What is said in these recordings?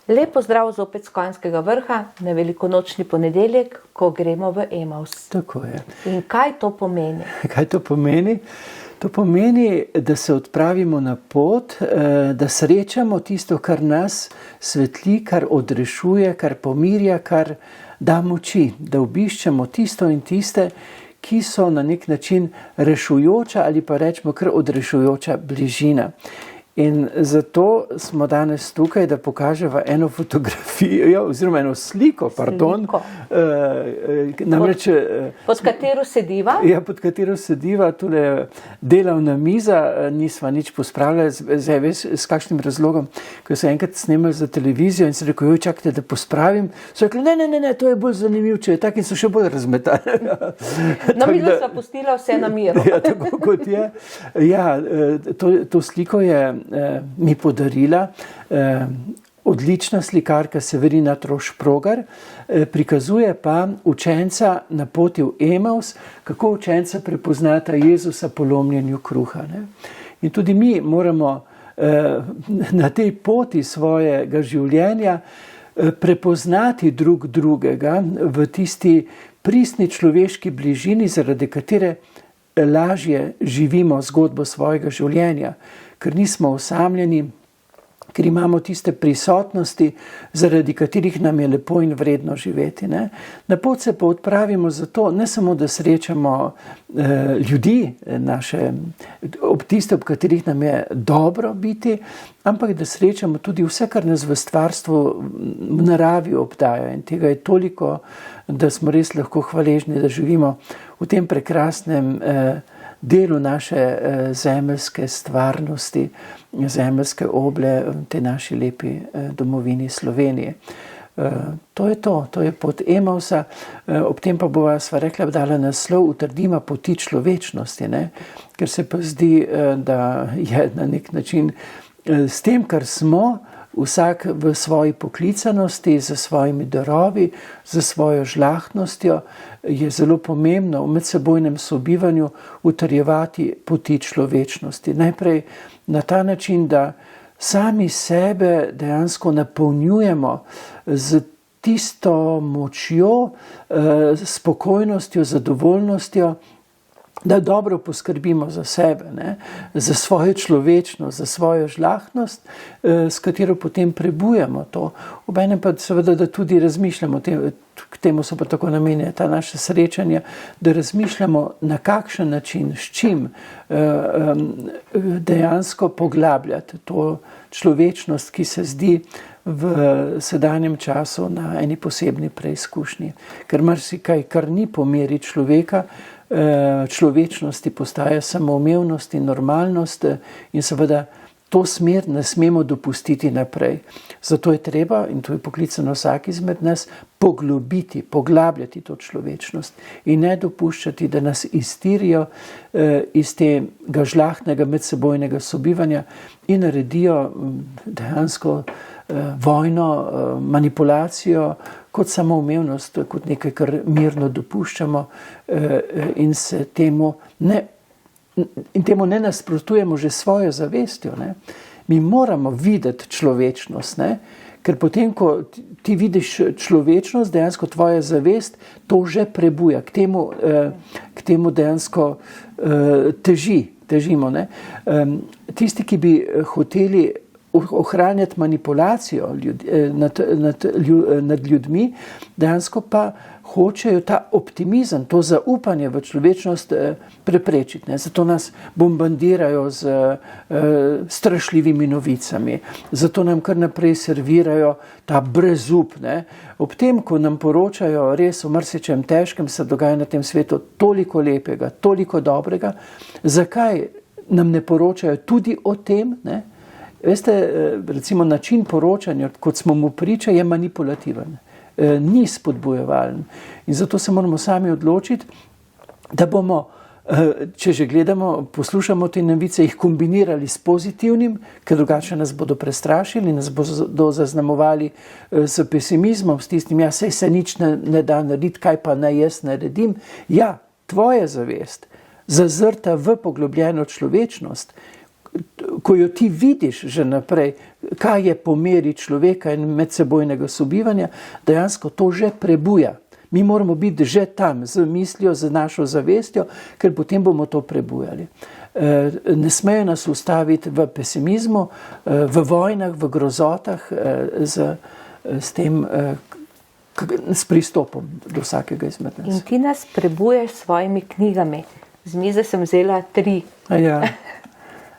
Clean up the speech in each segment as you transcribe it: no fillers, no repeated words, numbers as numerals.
Lepo zdrav zopet z Konjskega vrha na velikonočni ponedeljek, ko gremo v Emaus. Tako je. In kaj to pomeni? Kaj to pomeni? To pomeni, da se odpravimo na pot, da srečamo tisto, kar nas svetli, kar odrešuje, kar pomirja, kar da moči, da obiščemo tisto in tiste, ki so na nek način rešujoča ali pa rečemo kar odrešujoča bližina. In zato smo danes tukaj, da pokažemo eno fotografijo, oziroma eno sliko, pardon. Namreč, pod katero sediva? Ja, pod katero sediva, tule delovna miza, nisva nič pospravljali, zdaj veš, s kakšnim razlogom, ko so enkrat snemali za televizijo in se rekel, joj, čakajte, da pospravim. So rekli, ne, to je bolj zanimiv, če je tak, in so še bolj razmetali. No, mi sva pustila vse na miru. Ja, tako kot je. Ja, to sliko je mi podarila odlična slikarka Severina Troš-Progar, prikazuje pa učenca na poti v Emaus, kako učenca prepoznata Jezusa po lomljenju kruha. Ne? In tudi mi moramo na tej poti svojega življenja prepoznati drug drugega v tisti pristni človeški bližini, zaradi katere lažje živimo zgodbo svojega življenja, ker nismo osamljeni, ker imamo tiste prisotnosti, zaradi katerih nam je lepo in vredno živeti. Ne? Na pot se pa odpravimo zato, ne samo, da srečamo ljudi, tiste, ob katerih nam je dobro biti, ampak da srečamo tudi vse, kar nas v stvarstvu v naravi obdaja. In tega je toliko, da smo res lahko hvaležni, da živimo v tem prekrasnem delu naše zemeljske stvarnosti, zemeljske oble, te naši lepi domovini Slovenije. To je pot Emausa, ob tem pa bova, sva rekla, dala naslov Utrdima poti človečnosti, ne? Ker se pa zdi, da je na nek način s tem, kar smo, vsak v svoji poklicanosti, z svojimi darovi, z svojo žlahtnostjo, je zelo pomembno v medsebojnem sobivanju utrjevati poti človečnosti. Najprej na ta način, da sami sebe dejansko napolnjujemo z tisto močjo, spokojnostjo, zadovoljnostjo, da dobro poskrbimo za sebe, ne? Za svojo človečnost, za svojo žlahtnost, s katero potem prebujamo to. Obenem pa seveda, da tudi razmišljamo, k temu so pa tako namenjena ta naša srečanja, da razmišljamo, na kakšen način, s čim dejansko poglabljati to človečnost, ki se zdi v sedanjem času na eni posebni preizkušnji. Ker marsikaj, kar ni po meri človeka, človečnosti postaja samoumevnost in normalnost, in seveda to smer ne smemo dopustiti naprej. Zato je treba, in to je poklicano vsak izmed nas, poglabljati to človečnost in ne dopuščati, da nas iztirijo iz tega žlahtnega medsebojnega sobivanja in naredijo dejansko vojno, manipulacijo kot samoumevnost, kot nekaj, kar mirno dopuščamo in se temu ne nasprotujemo že svojo zavestjo. Ne? Mi moramo videti človečnost, ne? Ker potem, ko ti vidiš človečnost, dejansko tvoja zavest to že prebuja, k temu dejansko težimo. Ne? Tisti, ki bi hoteli ohranjati manipulacijo nad ljudmi, dejansko pa hočejo ta optimizem, to zaupanje v človečnost preprečiti. Ne? Zato nas bombardirajo z strašljivimi novicami, zato nam kar naprej servirajo ta brezup. Ne? Ob tem, ko nam poročajo res o marsičem težkem, se dogaja na tem svetu toliko lepega, toliko dobrega, zakaj nam ne poročajo tudi o tem, ne? Veste, recimo način poročanja, kot smo mu priča, je manipulativen, ni spodbujevalen. In zato se moramo sami odločiti, da bomo, če že gledamo, poslušamo te novice, jih kombinirali s pozitivnim, ker drugače nas bodo prestrašili, nas bodo zaznamovali s pesimizmom, s tistim, ja, saj se nič ne da narediti, kaj pa naj jaz naredim. Ja, tvoja zavest, zazrta v poglobljeno človečnost, ko jo ti vidiš že naprej, kaj je po meri človeka in medsebojnega sobivanja, dejansko to že prebuja. Mi moramo biti že tam z mislijo, z našo zavestjo, ker potem bomo to prebujali. Ne smejo nas ustaviti v pesimizmu, v vojnah, v grozotah, s tem, s pristopom do vsakega izmed nas. In ti nas prebujaš s svojimi knjigami. Z mize sem vzela 3.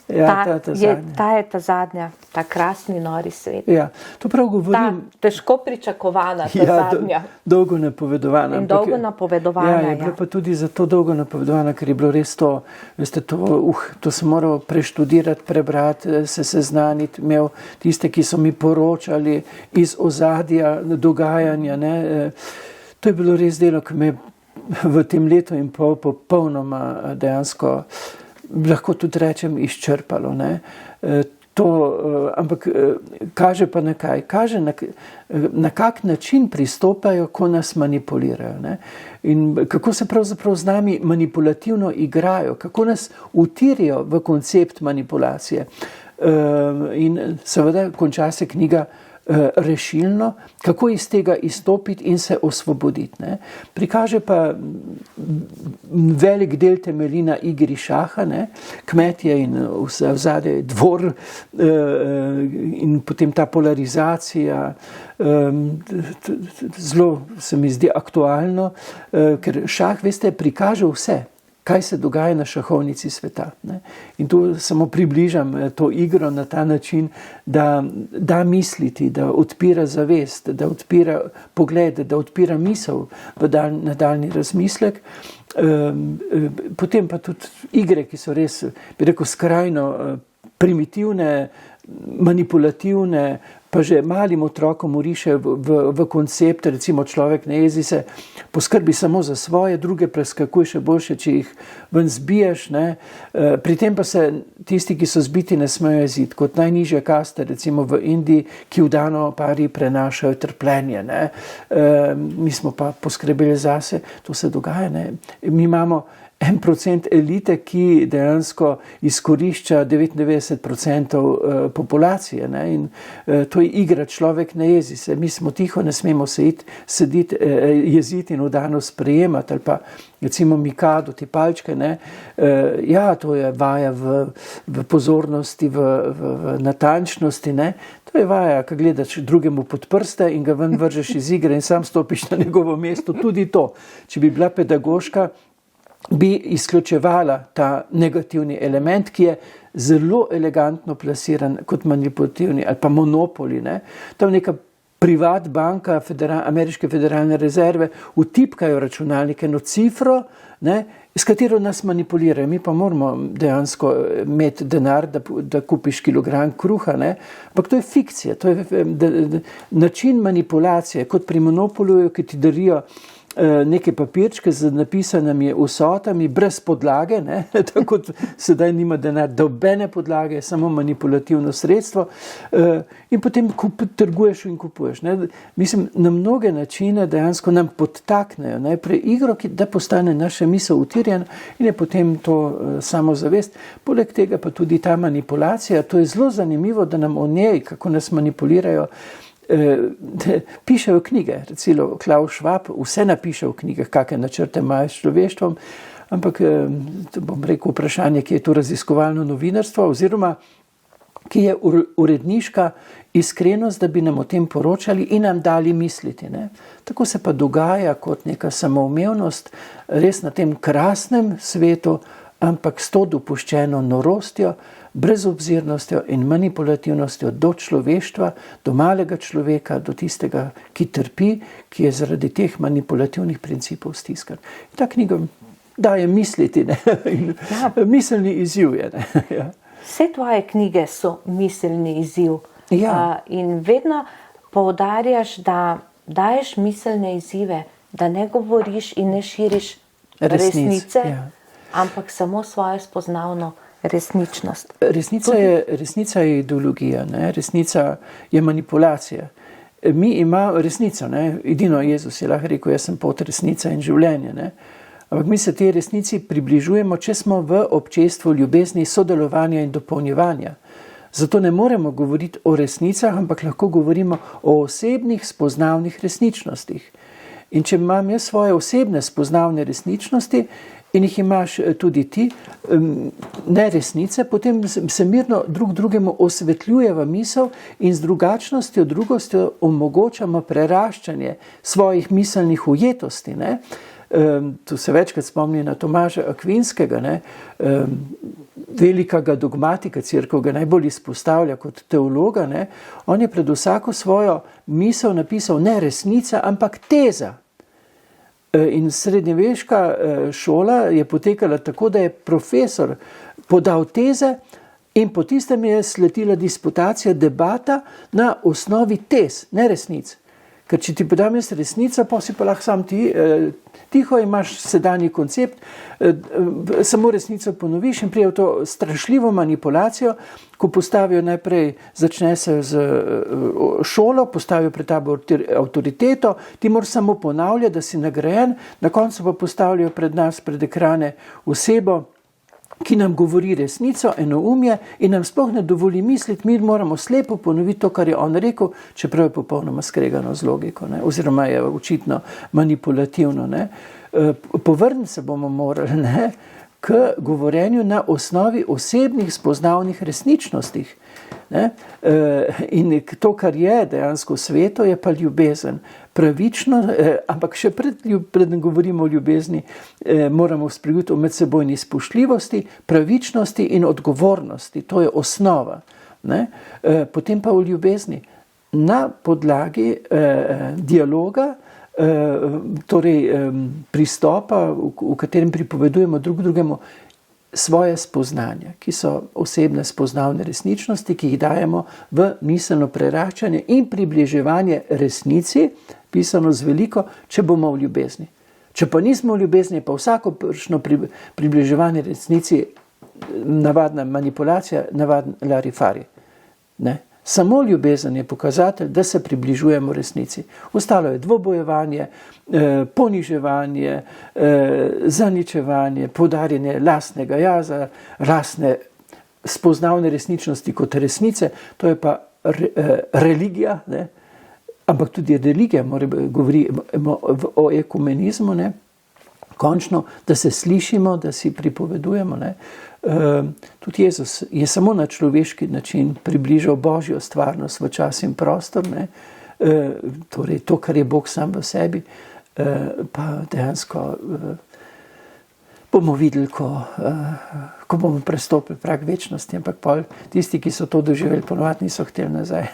Ja, ta je ta zadnja, ta krasni nori svet. Ja, to prav govorim. Ta težko pričakovana, ta zadnja. Dolgo napovedovana. In dolgo napovedovana, je bila pa tudi zato dolgo napovedovana, ker je bilo res to, veste, to sem moral preštudirati, prebrati, se seznaniti, imel tiste, ki so mi poročali iz ozadja dogajanja, ne. To je bilo res delo, ki me v tem letu in pol popolnoma dejansko, lahko tudi rečem, izčrpalo. Ne. Ampak kaže pa na kaj? Kaže na kak način pristopajo, ko nas manipulirajo. Ne. In kako se pravzaprav z nami manipulativno igrajo, kako nas utirijo v koncept manipulacije. In seveda konča se knjiga rešilno, kako iz tega izstopiti in se osvoboditi. Ne. Prikaže pa velik del temelji na igri šaha, ne. Kmetje in vzadje dvor in potem ta polarizacija, zelo se mi zdi aktualno, ker šah, veste, prikaže vse, kaj se dogaja na šahovnici sveta. Ne? In tu samo približam to igro na ta način, da misliti, da odpira zavest, da odpira pogled, da odpira misel v nadaljni razmislek. Potem pa tudi igre, ki so res, bi rekel, skrajno primitivne, manipulativne, pa že malim otrokom uriše v koncept, recimo človek ne jezi se, poskrbi samo za svoje, druge preskakuj še boljše, če jih ven zbiješ. Ne. Pri tem pa se tisti, ki so zbiti, ne smejo jeziti. Kot najnižja kasta, recimo v Indiji, ki v dano pari prenašajo trpljenje. Ne. Mi smo pa poskrbeli zase, to se dogaja. Ne. Mi imamo 1% elite, ki dejansko izkorišča 99% populacije. Ne? In to je igra, človek ne jezi se. Mi smo tiho, ne smemo se sediti, jeziti in vdano sprejemati. Ali pa recimo Mikado, te palčke. Ne? Ja, to je vaja v pozornosti, v natančnosti. Ne? To je vaja, ko gledaš drugemu pod prste in ga ven vržeš iz igre in sam stopiš na njegovo mesto. Tudi to. Če bi bila pedagoška, bi izključevala ta negativni element, ki je zelo elegantno plasiran kot manipulativni ali pa monopoli. Ne. Tam neka privat banka Ameriške federalne rezerve vtipkajo računalnike eno cifro, ne, s katero nas manipulirajo. Mi pa moramo dejansko imeti denar, da kupiš kilogram kruha. Ne. Ampak to je fikcija, to je način manipulacije, kot pri monopolu, ki ti darijo neke papirčke z napisanimi vsotami brez podlage, ne? Tako sedaj nima denar, dobene podlage, samo manipulativno sredstvo in potem trguješ in kupuješ. Ne? Mislim, na mnoge načine dejansko nam podtaknejo najprej igro, da postane naša misel utirjena in je potem to samozavest. Poleg tega pa tudi ta manipulacija, to je zelo zanimivo, da nam o njej, kako nas manipulirajo, pišejo knjige, recimo Klaus Schwab, vse napiše v knjigah, kakšne načrte imajo s človeštvom, ampak bom rekel vprašanje, ki je to raziskovalno novinarstvo, oziroma ki je uredniška iskrenost, da bi nam o tem poročali in nam dali misliti. Ne? Tako se pa dogaja kot neka samoumevnost res na tem krasnem svetu, ampak s to dopuščeno norostjo, brezobzirnostjo in manipulativnostjo do človeštva, do malega človeka, do tistega, ki trpi, ki je zaradi teh manipulativnih principov stiskan. In ta knjiga daje misliti, ne? In miselni izziv je. Ne? Ja. Vse tvoje knjige so miselni izziv. Ja. In vedno poudarjaš, da daješ miselne izzive, da ne govoriš in ne širiš resnice, ja. Ampak samo svojo spoznavno resničnost. Resnica je ideologija, ne? Resnica je manipulacija. Mi imamo resnico, ne? Edino Jezus je lahko rekel, jaz sem pot, resnica in življenje. Ne? Ampak mi se tej resnici približujemo, če smo v občestvu ljubezni, sodelovanja in dopolnjevanja. Zato ne moremo govoriti o resnicah, ampak lahko govorimo o osebnih spoznavnih resničnostih. In če imam jaz svoje osebne spoznavne resničnosti in jih imaš tudi ti, ne resnice, potem se mirno drug drugemu osvetljujeva misel in z drugačnostjo, drugostjo omogočamo preraščanje svojih miselnih ujetosti. Ne? Tu se večkrat spomni na Tomaža Akvinskega, ne? Velikega dogmatika, Cerkev ga najbolj izpostavlja kot teologa. Ne? On je pred vsako svojo misel napisal ne resnica, ampak teza. In srednjeveška šola je potekala tako, da je profesor podal teze in po tistem je sledila disputacija, debata na osnovi tez, ne resnic. Ker če ti podam jaz resnica, pa si pa lahko sam ti tiho imaš sedanji koncept, samo resnico ponoviš in prije v to strašljivo manipulacijo, ko postavijo najprej, začne se z šolo, postavijo pred tabo avtoriteto, ti moraš samo ponavljati, da si nagrajen, na koncu pa postavljajo pred nas, pred ekrane osebo, ki nam govori resnico, enoumje in nam sploh ne dovoli misliti, mi moramo slepo ponoviti to, kar je on rekel, čeprav je popolnoma skregano z logiko, ne? Oziroma je očitno manipulativno. Ne? Povrniti se bomo morali, ne? K govorjenju na osnovi osebnih spoznavnih resničnostih. Ne? In to, kar je dejansko sveto, je pa ljubezen. Pravično, ampak še preden govorimo o ljubezni, moramo spregovoriti o medsebojni spoštljivosti, pravičnosti in odgovornosti. To je osnova. Ne? Potem pa o ljubezni. Na podlagi dialoga, torej pristopa, v katerem pripovedujemo drug drugemu svoje spoznanja, ki so osebne spoznavne resničnosti, ki jih dajemo v miselno preraščanje in približevanje resnici, pisano z veliko, če bomo v ljubezni. Če pa nismo v ljubezni, pa vsakopršno približevanje resnici navadna manipulacija, navaden larifari. Ne? Samo ljubezen je pokazatelj, da se približujemo resnici. Ostalo je dvobojevanje, poniževanje, zaničevanje, poudarjanje lastnega jaza, lastne spoznavne resničnosti kot resnice, to je pa religija, ne? Ampak tudi religija govori o ekumenizmu, ne? Končno, da se slišimo, da si pripovedujemo. Ne? Tudi Jezus je samo na človeški način približal Božjo stvarnost v čas in prostor, ne? Torej to, kar je Bog sam v sebi, pa dejansko bomo videli, ko bomo prestopili prag večnosti, ampak pol tisti, ki so to doživeli, ponovadi niso hteli nazaj.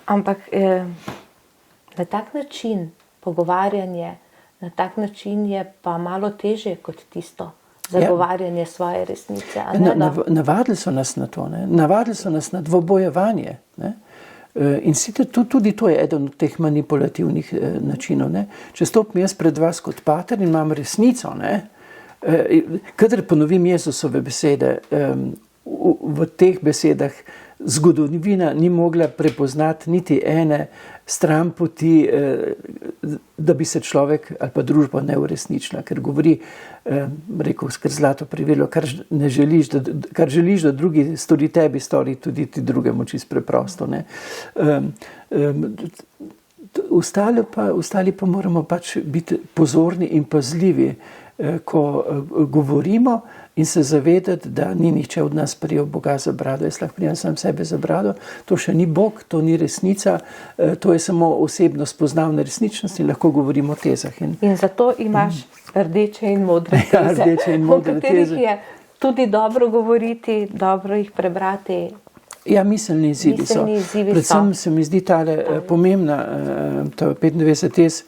Ampak na tak način pogovarjanje, na tak način je pa malo težje kot tisto zagovarjanje svoje resnice. Navadili so nas na to, ne? Navadili so nas na dvobojevanje. Ne? In tudi to je eden od teh manipulativnih načinov. Ne? Če stopim jaz pred vas kot pater in imam resnico, ne? Kadar ponovim Jezusove besede, v teh besedah zgodovina ni mogla prepoznati niti ene stran poti, da bi se človek ali pa družba ne uresničila, ker govori, rekel, ker zlato pravilo, kar želiš, da drugi stori tebi, stori tudi ti drugemu, čisto preprosto. Ne? Ostali pa moramo pač biti pozorni in pazljivi, ko govorimo in se zavedati, da ni nihče od nas prijel Boga za brado. Jaz lahko prijem sam sebe za brado, to še ni Bog, to ni resnica, to je samo osebno spoznavna resničnost in lahko govorimo o tezah. In zato imaš rdeče in modre teze, rdeče in modre o katerih je tudi dobro govoriti, dobro jih prebrati. Ja, miselni izzivi so. Predvsem se mi zdi tale pomembna, to 95 tez,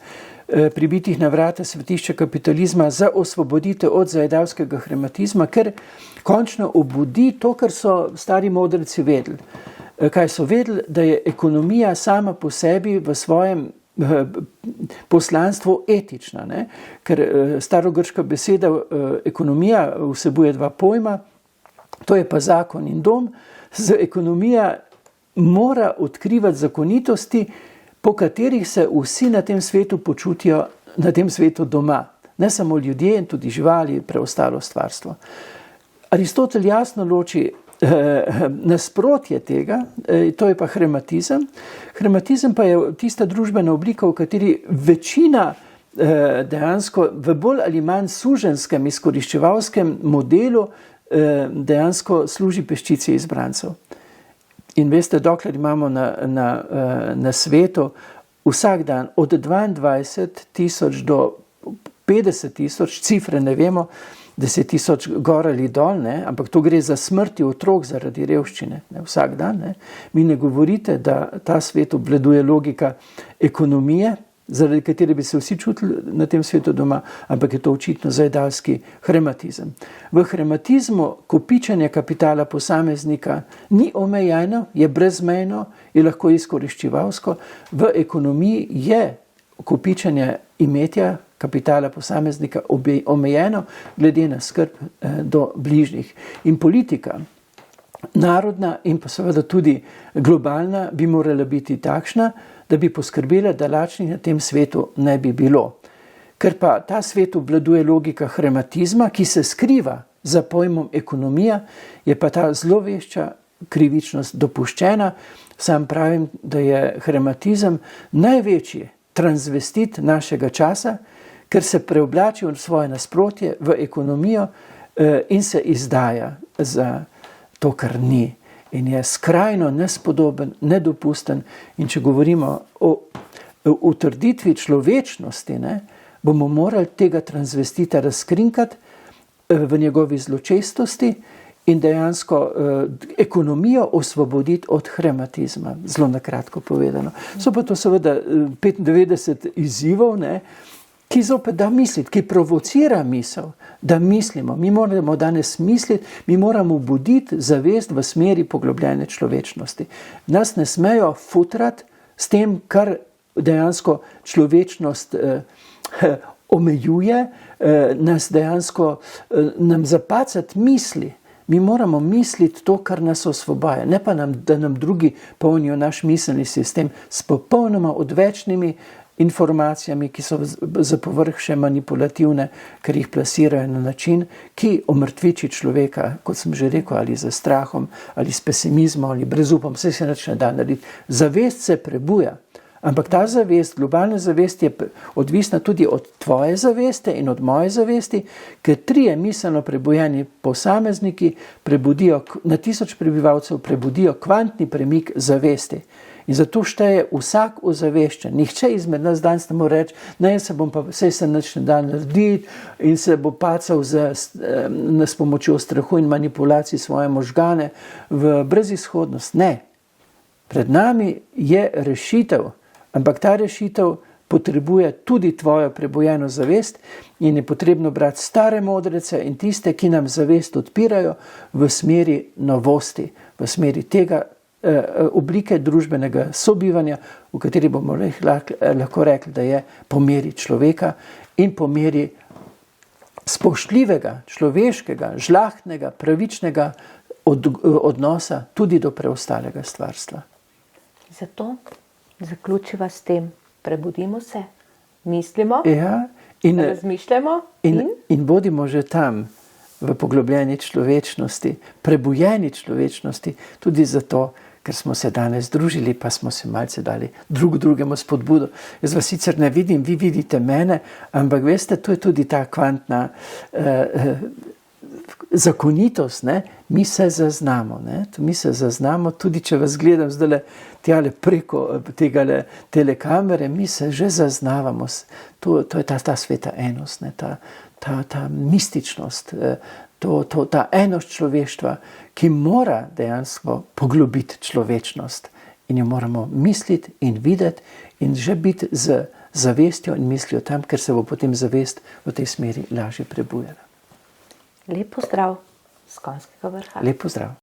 pribitih na vrata svetišča kapitalizma za osvoboditev od zajedavskega hrematizma, ker končno obudi to, kar so stari modreci vedeli. Kaj so vedeli? Da je ekonomija sama po sebi v svojem poslanstvu etična. Ne? Ker starogrška beseda ekonomija vsebuje dva pojma, to je pa zakon in dom. Ekonomija mora odkrivati zakonitosti, po katerih se vsi na tem svetu počutijo na tem svetu doma. Ne samo ljudje in tudi živali, preostalo stvarstvo. Aristotel jasno loči nasprotje tega, to je pa hrematizem. Hrematizem pa je tista družbena oblika, v kateri večina dejansko v bolj ali manj suženskem, izkoriščevalskem modelu dejansko služi peščici izbrancev. In veste, dokler imamo na svetu vsak dan od 22.000 do 50.000, cifre ne vemo, 10.000 gor ali dol, ne? Ampak to gre za smrti otrok zaradi revščine, ne? Vsak dan. Ne? Mi ne govorite, da ta svet obvladuje logika ekonomije, zaradi katere bi se vsi čutili na tem svetu doma, ampak je to očitno zajedalski hrematizem. V hrematizmu kopičenje kapitala posameznika ni omejeno, je brezmejno, je lahko izkoriščevalsko. V ekonomiji je kopičenje imetja kapitala posameznika omejeno glede na skrb do bližnjih. In politika, narodna in pa seveda tudi globalna, bi morala biti takšna, da bi poskrbela, da lačnih na tem svetu ne bi bilo. Ker pa ta svet obvladuje logika hrematizma, ki se skriva za pojmom ekonomija, je pa ta zlovešča krivičnost dopuščena. Sam pravim, da je hrematizem največji transvestit našega časa, ker se preoblači v svoje nasprotje v ekonomijo in se izdaja za to, kar ni. In je skrajno nespodoben, nedopusten. In če govorimo o utrditvi človečnosti, ne, bomo morali tega transvestita razkrinkati v njegovi zločestosti in dejansko ekonomijo osvoboditi od hrematizma, zelo na kratko povedano. So pa to seveda 95 izzivov, ne, ki zopet da misliti, ki provocira misel, da mislimo. Mi moramo danes misliti, mi moramo buditi zavest v smeri poglobljene človečnosti. Nas ne smejo futrati s tem, kar dejansko človečnost omejuje, nas dejansko nam zapacati misli. Mi moramo misliti to, kar nas osvobaja, ne pa da nam drugi polnijo naš miselni sistem s popolnoma odvečnimi informacijami, ki so za povrh še manipulativne, ker jih plasirajo na način, ki omrtviči človeka, kot sem že rekel, ali z strahom, ali s pesimizmom, ali brezupom, vse se nič ne da narediti. Zavest se prebuja, ampak ta zavest, globalna zavest je odvisna tudi od tvoje zaveste in od moje zavesti, ker trije miselno prebujeni posamezniki prebudijo, na 1000 prebivalcev prebudijo kvantni premik zavesti. In zato šteje vsak ozaveščen. Nihče izmed nas danes ne more reči, ne, se bom pa vse se nič ne da narediti in se bo pacal s pomočjo strahu in manipulacij svoje možgane v brezizhodnost. Ne. Pred nami je rešitev, ampak ta rešitev potrebuje tudi tvojo prebujeno zavest in je potrebno brati stare modrece in tiste, ki nam zavest odpirajo v smeri novosti, v smeri tega oblike družbenega sobivanja, v kateri bomo lahko rekli, da je po meri človeka in po meri spoštljivega, človeškega, žlahtnega, pravičnega odnosa tudi do preostalega stvarstva. Zato zaključiva s tem, prebudimo se, mislimo, razmišljamo in bodimo že tam, v poglobljeni človečnosti, prebujeni človečnosti, tudi zato, ker smo se danes družili, pa smo se malce dali drugemu spodbudo. Jaz vas sicer ne vidim, vi vidite mene, ampak veste, to je tudi ta kvantna zakonitost, ne? Mi se zaznamo, ne? Mi se zaznamo, tudi če vas gledam zdaj tjale preko tega telekamere, mi se že zaznavamo. To je ta sveta enost, ne? Ta mističnost, ta enost človeštva, ki mora dejansko poglobiti človečnost in jo moramo misliti in videti in že biti z zavestjo in mislijo tam, ker se bo potem zavest v tej smeri lažje prebujala. Lep pozdrav z Konjskega vrha. Lep pozdrav.